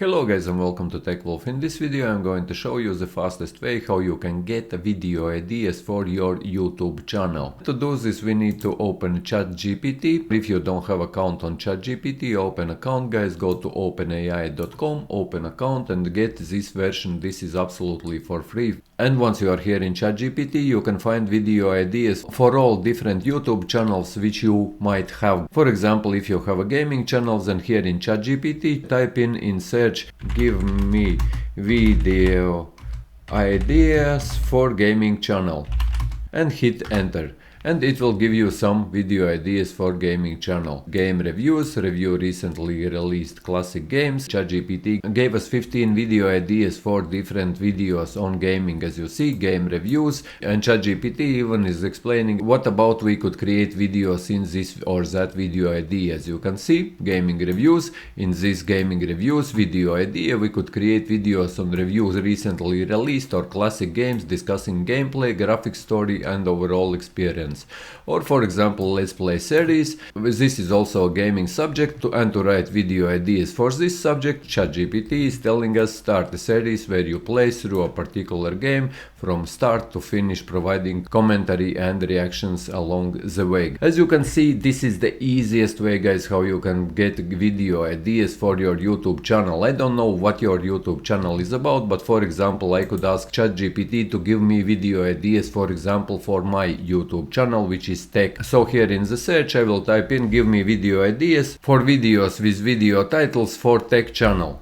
Hello guys and welcome to TechWolf. In this video I'm going to show you the fastest way how you can get video ideas for your YouTube channel. To do this we need to open ChatGPT. If you don't have account on ChatGPT, open account guys, go to openai.com, open account and get this version. This is absolutely for free. And once you are here in ChatGPT, you can find video ideas for all different YouTube channels which you might have. For example, if you have a gaming channel, then here in ChatGPT type in search give me video ideas for gaming channel and hit enter. And it will give you some video ideas for gaming channel. Game reviews, review recently released classic games. ChatGPT gave us 15 video ideas for different videos on gaming, as you see, game reviews. And ChatGPT even is explaining what about we could create videos in this or that video idea. As you can see, gaming reviews. In this gaming reviews video idea, we could create videos on reviews recently released or classic games, discussing gameplay, graphic story and overall experience. Or for example, let's play series. This is also a gaming subject, and to write video ideas for this subject, ChatGPT is telling us start a series where you play through a particular game from start to finish, providing commentary and reactions along the way. As you can see, this is the easiest way guys how you can get video ideas for your YouTube channel. I don't know what your YouTube channel is about, but for example, I could ask ChatGPT to give me video ideas, for example, for my YouTube channel, which is tech. So here in the search I will type in give me video ideas for videos with video titles for tech channel.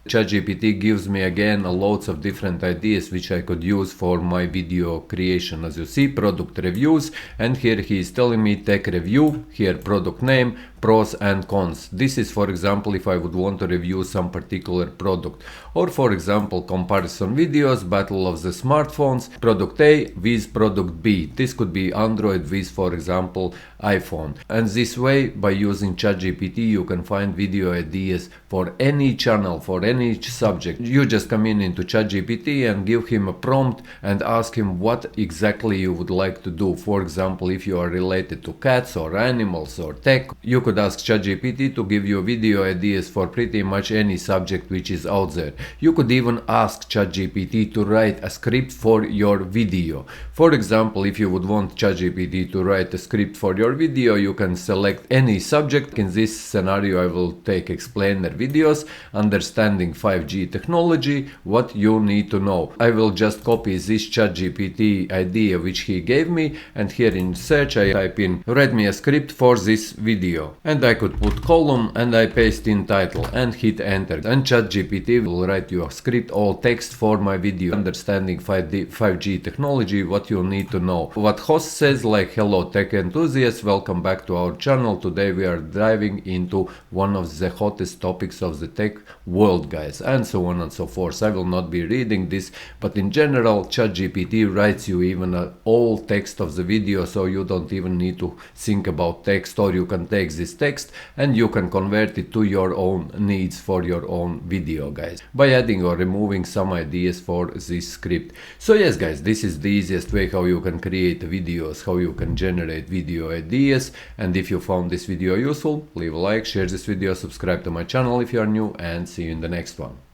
ChatGPT gives me again loads of different ideas which I could use for my video creation. As you see, product reviews, and here he is telling me tech review, here product name, pros and cons. This is for example if I would want to review some particular product. Or for example, comparison videos, battle of the smartphones, product A with product B. This could be Android with for example iPhone. And this way, by using ChatGPT, you can find video ideas for any channel, for any subject. You just come into ChatGPT and give him a prompt and ask him what exactly you would like to do. For example, if you are related to cats or animals or tech, you could ask ChatGPT to give you video ideas for pretty much any subject which is out there. You could even ask ChatGPT to write a script for your video. For example, if you would want ChatGPT to write a script for your video, you can select any subject. In this scenario, I will take explainer videos, understanding 5G technology, what you need to know. I will just copy this ChatGPT idea which he gave me, and here in search I type in write me a script for this video, and I could put column and I paste in title and hit enter, and ChatGPT will write you a script, all text for my video, understanding 5G technology, what you need to know. What host says like hello tech enthusiasts, welcome back to our channel. Today we are diving into one of the hottest topics of the tech world guys, and so on and so forth. I will not be reading this, but in general ChatGPT writes you even all text of the video, so you don't even need to think about text, or you can take this text and you can convert it to your own needs for your own video guys, by adding or removing some ideas for this script. So yes guys, this is the easiest way how you can create videos, how you can generate video ideas. And if you found this video useful, leave a like, share this video, subscribe to my channel if you are new, and see you in the next one.